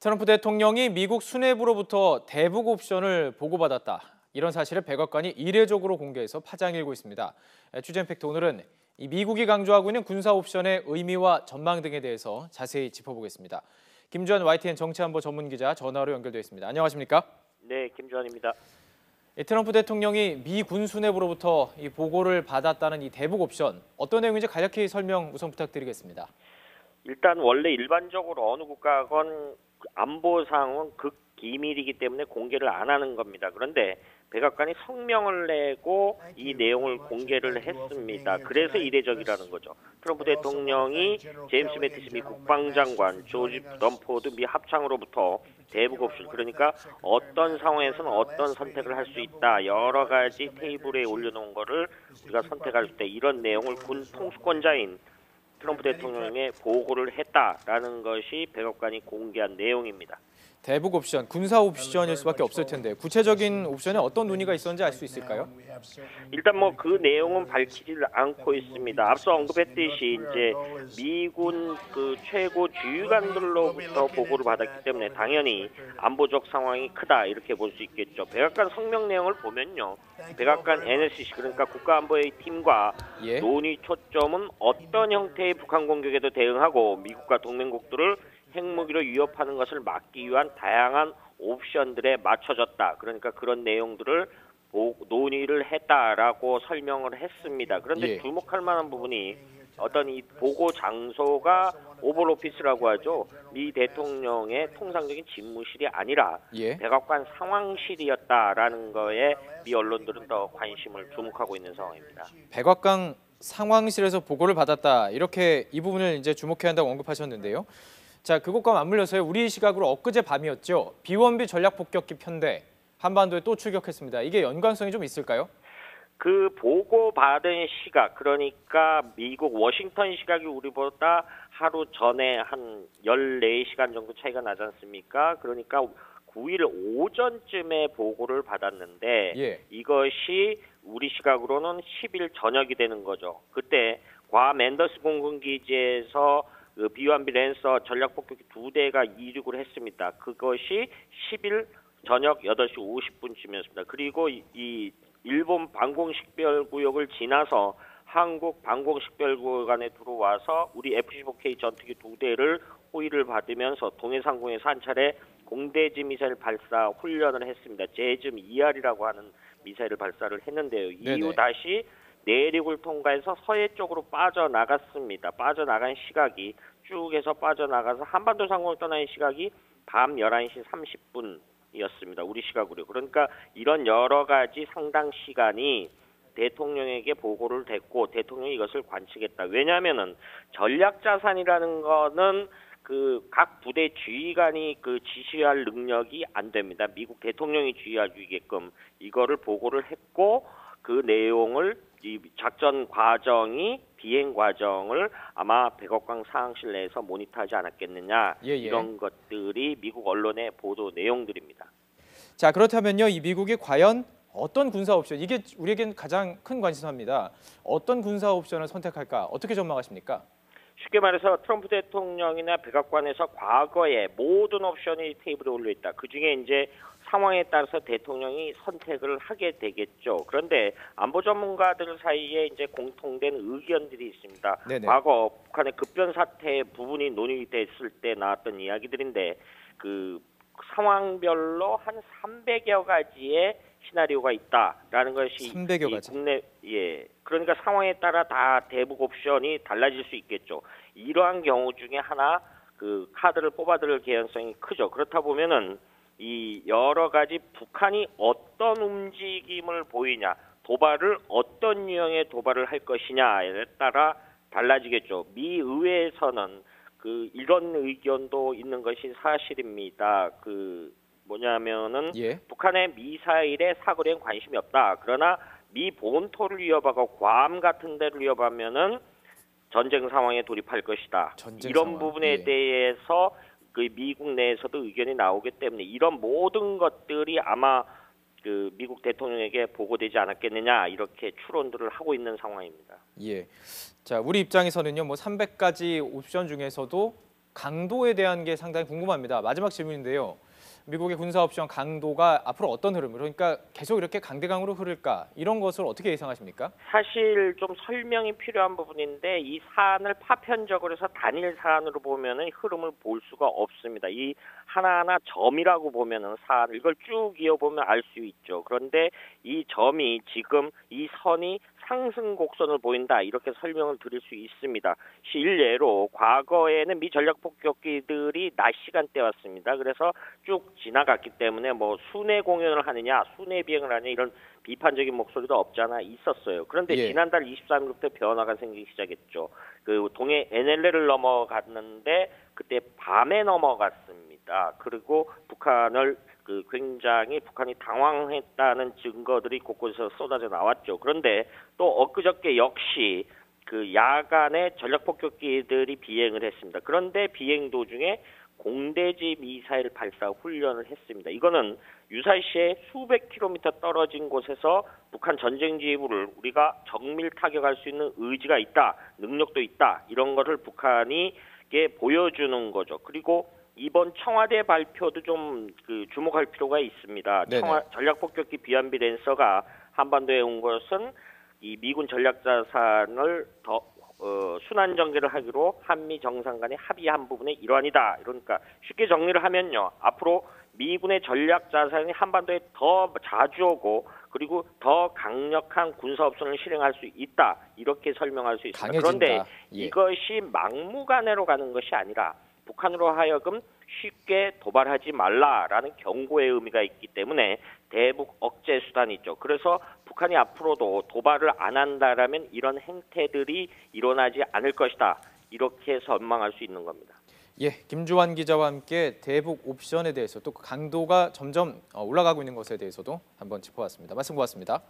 트럼프 대통령이 미국 수뇌부로부터 대북 옵션을 보고받았다. 이런 사실을 백악관이 이례적으로 공개해서 파장이 일고 있습니다. 취재 임팩트 오늘은 이 미국이 강조하고 있는 군사 옵션의 의미와 전망 등에 대해서 자세히 짚어보겠습니다. 김주환 YTN 정치안보 전문기자 전화로 연결되어 있습니다. 안녕하십니까? 네, 김주환입니다. 트럼프 대통령이 미 군 수뇌부로부터 이 보고를 받았다는 이 대북 옵션, 어떤 내용인지 간략히 설명 우선 부탁드리겠습니다. 일단 원래 일반적으로 어느 국가건 안보상은 극기밀이기 때문에 공개를 안 하는 겁니다. 그런데 백악관이 성명을 내고 이 내용을 공개를 했습니다. 그래서 이례적이라는 거죠. 트럼프 대통령이 제임스 매티스 미 국방장관, 조지 덤포드 미 합창으로부터 대북 옵션, 그러니까 어떤 상황에서는 어떤 선택을 할 수 있다, 여러 가지 테이블에 올려놓은 거를 우리가 선택할 때 이런 내용을 군 통수권자인 트럼프 대통령에 보고를 했다라는 것이 백악관이 공개한 내용입니다. 대북 옵션, 군사 옵션일 수밖에 없을 텐데 구체적인 옵션에 어떤 논의가 있었는지 알 수 있을까요? 일단 그 내용은 밝히지를 않고 있습니다. 앞서 언급했듯이 이제 미군 최고 주유관들로부터 보고를 받았기 때문에 당연히 안보적 상황이 크다 이렇게 볼 수 있겠죠. 백악관 성명 내용을 보면요, 백악관 NSC 그러니까 국가안보의 팀과 논의 초점은 어떤 형태의 북한 공격에도 대응하고 미국과 동맹국들을 핵무기로 위협하는 것을 막기 위한 다양한 옵션들에 맞춰졌다. 그러니까 그런 내용들을 논의를 했다라고 설명을 했습니다. 그런데 주목할 만한 부분이 어떤 이 보고 장소가 오벌 오피스라고 하죠. 미 대통령의 통상적인 집무실이 아니라 백악관 상황실이었다라는 거에 미 언론들은 더 관심을 주목하고 있는 상황입니다. 백악관 상황실에서 보고를 받았다. 이렇게 이 부분을 이제 주목해야 한다고 언급하셨는데요. 자, 그것과 맞물려서요. 우리 시각으로 엊그제 밤이었죠. 비원비 전략폭격기 편대 한반도에 또 출격했습니다. 이게 연관성이 좀 있을까요? 그 보고받은 시각, 그러니까 미국 워싱턴 시각이 우리보다 하루 전에 한 14시간 정도 차이가 나지 않습니까? 그러니까 9일 오전쯤에 보고를 받았는데 이것이 우리 시각으로는 10일 저녁이 되는 거죠. 그때 괌 앤더스 공군기지에서 비완비 랜서 전략폭격기 2대가 이륙을 했습니다. 그것이 10일 저녁 8시 50분쯤이었습니다. 그리고 이 일본 방공식별구역을 지나서 한국 방공식별구역 안에 들어와서 우리 F-15K 전투기 2대를 호위를 받으면서 동해상공에서 한 차례 공대지 미사일 발사 훈련을 했습니다. 제즘 ER이라고 하는 미사일을 발사를 했는데요. 이후 다시 내륙을 통과해서 서해 쪽으로 빠져나갔습니다. 빠져나간 시각이 쭉 해서 빠져나가서 한반도 상공을 떠나는 시각이 밤 11시 30분이었습니다. 우리 시각으로. 그러니까 이런 여러 가지 상당 시간이 대통령에게 보고를 됐고 대통령이 이것을 관측했다. 왜냐하면은 전략자산이라는 거는 각 부대 지휘관이 지시할 능력이 안 됩니다. 미국 대통령이 지휘하게끔 이거를 보고를 했고 그 내용을 이 작전 과정이 비행 과정을 아마 백악관 상황실 내에서 모니터하지 않았겠느냐 이런 것들이 미국 언론의 보도 내용들입니다. 자, 그렇다면요, 이 미국이 과연 어떤 군사 옵션, 이게 우리에겐 가장 큰 관심사입니다. 어떤 군사 옵션을 선택할까? 어떻게 전망하십니까? 쉽게 말해서 트럼프 대통령이나 백악관에서 과거에 모든 옵션이 테이블에 올려 있다. 그중에 이제 상황에 따라서 대통령이 선택을 하게 되겠죠. 그런데 안보 전문가들 사이에 이제 공통된 의견들이 있습니다. 과거 북한의 급변 사태 부분이 논의됐을 때 나왔던 이야기들인데 상황별로 한 300여 가지의 시나리오가 있다라는 것이 300여 가지. 그러니까 상황에 따라 다 대북 옵션이 달라질 수 있겠죠. 이러한 경우 중에 하나 카드를 뽑아들 개연성이 크죠. 그렇다 보면은 이 여러 가지 북한이 어떤 움직임을 보이냐, 도발을 어떤 유형의 도발을 할 것이냐에 따라 달라지겠죠. 미 의회에서는 이런 의견도 있는 것이 사실입니다. 뭐냐면은 북한의 미사일에 사거리엔 관심이 없다. 그러나 미 본토를 위협하고 괌 같은 데를 위협하면은 전쟁 상황에 돌입할 것이다. 이런 부분에 대해서 미국 내에서도 의견이 나오기 때문에 이런 모든 것들이 아마 미국 대통령에게 보고되지 않았겠느냐 이렇게 추론들을 하고 있는 상황입니다. 자, 우리 입장에서는요, 300가지 옵션 중에서도 강도에 대한 게 상당히 궁금합니다. 마지막 질문인데요. 미국의 군사 옵션 강도가 앞으로 어떤 흐름, 그러니까 계속 이렇게 강대강으로 흐를까? 이런 것을 어떻게 예상하십니까? 사실 좀 설명이 필요한 부분인데 이 사안을 파편적으로 해서 단일 사안으로 보면은 흐름을 볼 수가 없습니다. 이 하나하나 점이라고 보면은 사안 이걸 쭉 이어보면 알 수 있죠. 그런데 이 점이 지금 이 선이 상승 곡선을 보인다 이렇게 설명을 드릴 수 있습니다. 실례로 과거에는 미 전략 폭격기들이 낮 시간대 왔습니다. 그래서 쭉 지나갔기 때문에 뭐 순회 공연을 하느냐, 순회 비행을 하느냐 이런 비판적인 목소리도 없지 않아 있었어요. 그런데 예. 지난달 23일부터 변화가 생기기 시작했죠. 그 동해 NLL을 넘어갔는데 그때 밤에 넘어갔습니다. 그리고 북한을 굉장히 북한이 당황했다는 증거들이 곳곳에서 쏟아져 나왔죠. 그런데 또 엊그저께 역시 그 야간에 전략 폭격기들이 비행을 했습니다. 그런데 비행 도중에 공대지 미사일 발사 훈련을 했습니다. 이거는 유사시에 수백 킬로미터 떨어진 곳에서 북한 전쟁 지휘부를 우리가 정밀 타격할 수 있는 의지가 있다, 능력도 있다 이런 것을 북한이 보여주는 거죠. 그리고 이번 청와대 발표도 좀 주목할 필요가 있습니다. 전략 폭격기 비완비 랜서가 한반도에 온 것은 이 미군 전략 자산을 더 순환 전개를 하기로 한미 정상 간에 합의한 부분의 일환이다. 그러니까 쉽게 정리를 하면요. 앞으로 미군의 전략 자산이 한반도에 더 자주 오고 그리고 더 강력한 군사 옵션을 실행할 수 있다. 이렇게 설명할 수 있습니다. 강해진다. 그런데 예. 이것이 막무가내로 가는 것이 아니라 북한으로 하여금 쉽게 도발하지 말라라는 경고의 의미가 있기 때문에 대북 억제 수단이 있죠. 그래서 북한이 앞으로도 도발을 안 한다라면 이런 행태들이 일어나지 않을 것이다. 이렇게 전망할 수 있는 겁니다. 예, 김주환 기자와 함께 대북 옵션에 대해서 또 강도가 점점 올라가고 있는 것에 대해서도 한번 짚어봤습니다. 말씀 고맙습니다.